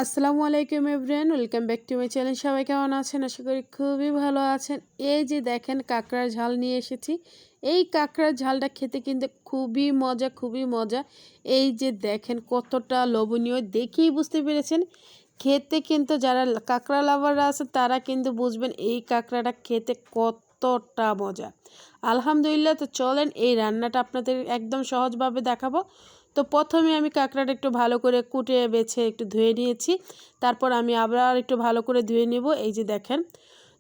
আসসালামু আলাইকুম everyone, welcome back to my channel. সবাই কেমন আছেন? আশা করি খুবই ভালো আছেন। এই যে দেখেন কাঁকড়ার ঝাল নিয়ে এসেছি। এই কাঁকড়ার ঝালটা খেতে কিন্তু খুবই মজা, খুবই মজা। এই যে দেখেন কতটা লোভনীয়, দেখেই বুঝতে পেরেছেন। খেতে কিন্তু যারা কাঁকড়া লাভাররা আছে তারা কিন্তু বুঝবেন এই কাঁকড়াটা খেতে কতটা মজা। আলহামদুলিল্লাহ, তো চলেন এই রান্নাটা আপনাদের একদম সহজভাবে দেখাবো। তো প্রথমে আমি কাঁকড়াটা একটু ভালো করে কুটে বেছে একটু ধুয়ে নিয়েছি। তারপর আমি আবার একটু ভালো করে ধুয়ে নিব। এই যে দেখেন,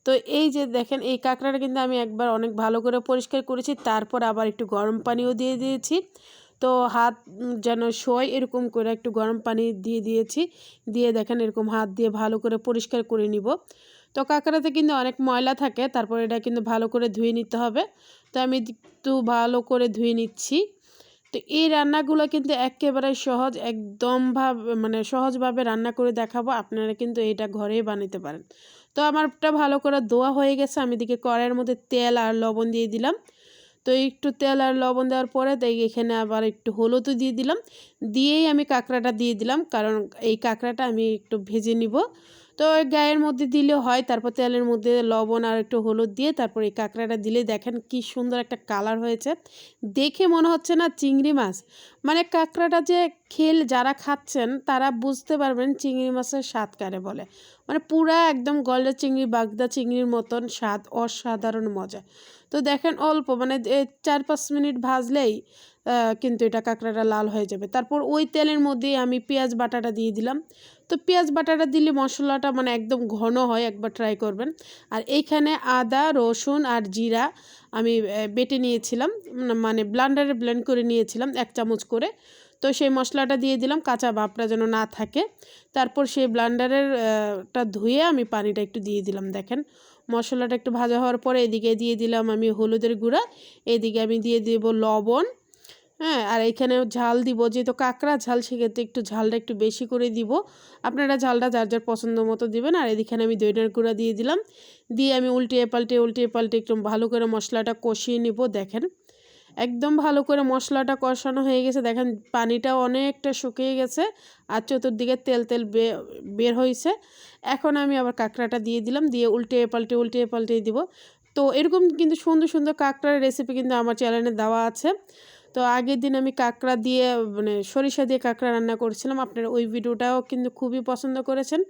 তো এই যে দেখেন এই কাঁকড়াটা কিন্তু আমি একবার অনেক ভালো করে পরিষ্কার করেছি। তারপর আবার একটু গরম পানিও দিয়ে দিয়েছি। তো হাত যেন সয় এরকম করে একটু গরম পানি দিয়ে দিয়েছি। দিয়ে দেখেন এরকম হাত দিয়ে ভালো করে পরিষ্কার করে নিব। তো কাঁকড়াতে কিন্তু অনেক ময়লা থাকে, তারপর এটা কিন্তু ভালো করে ধুয়ে নিতে হবে। তো আমি একটু ভালো করে ধুয়ে নিচ্ছি। তো এই রান্নাগুলো কিন্তু একেবারে সহজ, একদম মানে সহজভাবে রান্না করে দেখাবো। আপনারা কিন্তু এটা ঘরেই বানাতে পারেন। তো আমারটা ভালো করে ধোয়া হয়ে গেছে। আমি এদিকে কড়াইয়ের মধ্যে তেল আর লবণ দিয়ে দিলাম। তো একটু তেল আর লবণ দেওয়ার পরে তাই এখানে আবার একটু হলুদও দিয়ে দিলাম। দিয়েই আমি কাঁকড়াটা দিয়ে দিলাম, কারণ এই কাঁকড়াটা আমি একটু ভেজে নিব। তো ওই গায়ের মধ্যে দিলেও হয়। তারপর তেলের মধ্যে লবণ আর একটু হলুদ দিয়ে তারপর এই কাঁকড়াটা দিলে দেখেন কি সুন্দর একটা কালার হয়েছে। দেখে মনে হচ্ছে না চিংড়ি মাছ। মানে কাঁকড়াটা যে যারা খাচ্ছেন তারা বুঝতে পারবেন চিংড়ি মাছের স্বাদ কারে বলে। মানে পুরা একদম গলদা চিংড়ি, বাগদা চিংড়ির মতন স্বাদ, অসাধারণ মজা। তো দেখেন অল্প মানে 4-5 মিনিট ভাজলেই কিন্তু এটা কাঁকড়াটা লাল হয়ে যাবে। তারপর ওই তেলের মধ্যেই আমি পেঁয়াজ বাটাটা দিয়ে দিলাম। তো পেঁয়াজ বাটাটা দিলে মশলাটা মানে একদম ঘন হয়, একবার ট্রাই করবেন। আর এইখানে আদা, রসুন আর জিরা আমি বেটে নিয়েছিলাম, মানে ব্লেন্ডারে ব্লেন্ড করে নিয়েছিলাম 1 চামচ করে। তো সেই মশলাটা দিয়ে দিলাম, কাঁচা ভাবটা যেন না থাকে। তারপর সেই ব্লেন্ডারের টা ধুয়ে আমি পানিটা একটু দিয়ে দিলাম। দেখেন মশলাটা একটু ভাজা হওয়ার পরে এদিকে দিয়ে দিলাম আমি হলুদের গুঁড়া, এদিকে আমি দিয়ে দেব লবণ। হ্যাঁ, আর এইখানে ঝাল দিব, যেহেতু কাঁকড়া ঝাল সেক্ষেত্রে একটু ঝালটা একটু বেশি করে দিব। আপনারা ঝালটা যার যার পছন্দ মতো দিবেন। আর এদিকে আমি দইটার গুঁড়া দিয়ে দিলাম। দিয়ে আমি উল্টিয়ে পাল্টে একটু ভালো করে মশলাটা কষিয়ে নিব। দেখেন একদম ভালো করে মশলাটা কষানো হয়ে গেছে। দেখেন পানিটাও অনেকটা শুকিয়ে গেছে আর চতুর্দিকে তেল তেল বের হয়েছে। এখন আমি আবার কাঁকড়াটা দিয়ে দিলাম, দিয়ে উল্টিয়ে পাল্টে দিব। তো এরকম কিন্তু সুন্দর সুন্দর কাঁকড়ার রেসিপি কিন্তু আমার চ্যানেলে দেওয়া আছে। তো আগের দিন আমি কাঁকড়া দিয়ে মানে সরিষা দিয়ে কাঁকড়া রান্না করেছিলাম। আপনারা ওই ভিডিওটাও কিন্তু খুবই পছন্দ করেছেন,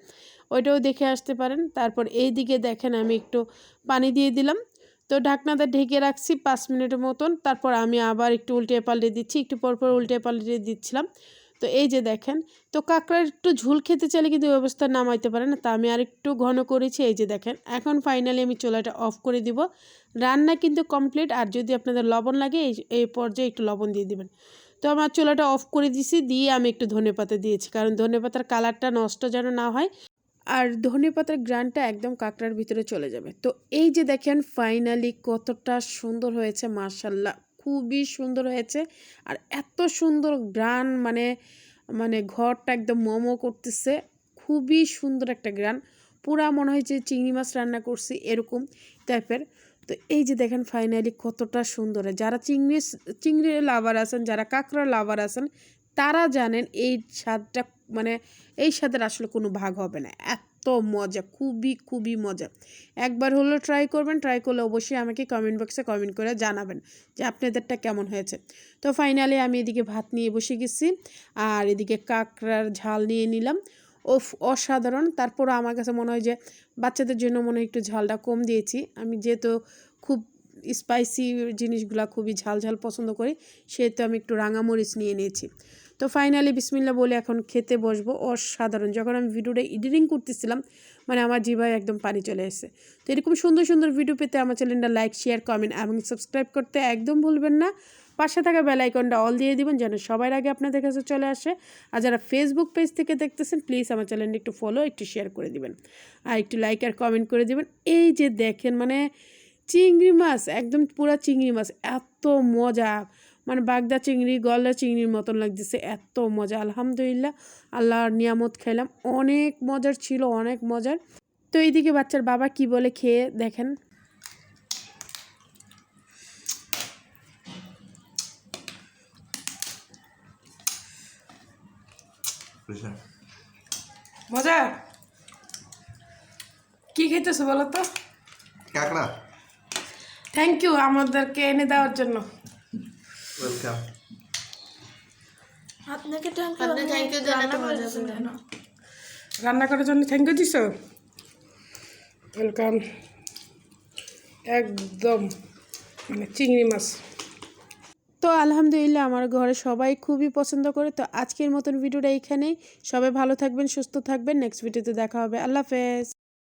ওইটাও দেখে আসতে পারেন। তারপর এই দিকে দেখেন আমি একটু পানি দিয়ে দিলাম। তো ঢাকনাটা ঢেকে রাখছি 5 মিনিটের মতন। তারপর আমি আবার একটু উল্টে পাল্টে দিচ্ছি, একটু পরপর উল্টে পাল্টে দিচ্ছিলাম। তো এই যে দেখেন, তো কাঁকড়ার একটু ঝোল খেতে চাইলে কিন্তু ওই অবস্থা নামাইতে পারেন। তা আমি আর একটু ঘন করেছি। এই যে দেখেন এখন ফাইনালি আমি চুলাটা অফ করে দিব। রান্না কিন্তু কমপ্লিট। আর যদি আপনাদের লবণ লাগে এই পর্যায়ে একটু লবণ দিয়ে দিবেন। তো আমার চুলাটা অফ করে দিছি, দিয়ে আমি একটু ধনেপাতা দিয়েছি, কারণ ধনেপাতার কালারটা নষ্ট যেন না হয়। আর ধনেপাতার গ্রানটা একদম কাঁকড়ার ভিতরে চলে যাবে। তো এই যে দেখেন ফাইনালি কতটা সুন্দর হয়েছে, মাশাল্লাহ খুবই সুন্দর হয়েছে। আর এত সুন্দর গ্রান, মানে মানে ঘরটা একদম মোমো করতেছে। খুবই সুন্দর একটা গ্রান, পুরা মনে হয় যে চিংড়ি মাছ রান্না করছি এরকম টাইপের। তো এই যে দেখেন ফাইনালি কতটা সুন্দর। যারা চিংড়ি লাভার আছেন, যারা কাঁকড়া লাভার আছেন, তারা জানেন এই স্বাদটা, মানে এই স্বাদের আসলে কোনো ভাগ হবে না। এত মজা, খুবই খুবই মজা। একবার হলেও ট্রাই করবেন। ট্রাই করলে অবশ্যই আমাকে কমেন্ট বক্সে কমেন্ট করে জানাবেন যে আপনাদেরটা কেমন হয়েছে। তো ফাইনালি আমি এদিকে ভাত নিয়ে বসে গেছি, আর এদিকে কাঁকড়ার ঝাল নিয়ে নিলাম। ওফ, অসাধারণ। তারপরও আমার কাছে মনে হয় যে বাচ্চাদের জন্য মনে হয় একটু ঝালটা কম দিয়েছি। আমি যেহেতু খুব স্পাইসি জিনিসগুলা খুবই ঝাল ঝাল পছন্দ করি, সেহেতু আমি একটু রাঙামরিচ নিয়ে নিয়েছি। তো ফাইনালি বিসমিল্লাহ বলে এখন খেতে বসবো। অসাধারণ। যখন আমি ভিডিওটা এডিটিং করতেছিলাম, মানে আমার জিভায় একদম পানি চলে এসেছে। তো এরকম সুন্দর সুন্দর ভিডিও পেতে আমার চ্যানেলটা লাইক, শেয়ার, কমেন্ট এবং সাবস্ক্রাইব করতে একদম ভুলবেন না। পাশে থাকা বেল আইকনটা অল দিয়ে দিবেন যেন সবার আগে আপনাদের কাছে চলে আসে। আর যারা ফেসবুক পেজ থেকে দেখতেছেন, প্লিজ আমার চ্যানেলটা একটু ফলো, একটু শেয়ার করে দিবেন, আর একটু লাইক আর কমেন্ট করে দিবেন। এই যে দেখেন, মানে চিংড়ি মাছ একদম পুরা চিংড়ি মাছ, এত মজা। মানে বাগদা চিংড়ি, গলদা চিংড়ির মতন লাগতেছে, এত মজা। আলহামদুলিল্লাহ, আল্লাহর নিয়ামত খাইলাম, অনেক মজার ছিল, অনেক মজার। তো এইদিকে বাচ্চার বাবা কি বলে খেয়ে দেখেন। মজা কি খেতেছো বলো তো? কাঁকড়া। থ্যাংক ইউ আমাদেরকে এনে দেওয়ার জন্য। ওয়েলকাম। আপনাকে থ্যাংক ইউ দেন একটা মজা করে না। রান্না করার জন্য থ্যাংক ইউ দিছো। ওয়েলকাম। একদম মানে চিংড়ি মাছ। তো আলহামদুলিল্লাহ আমার ঘরে সবাই খুবই পছন্দ করে। তো আজকের মতন ভিডিওটা এইখানেই। সবাই ভালো থাকবেন, সুস্থ থাকবেন। নেক্সট ভিডিওতে দেখা হবে। আল্লাহ হাফেজ।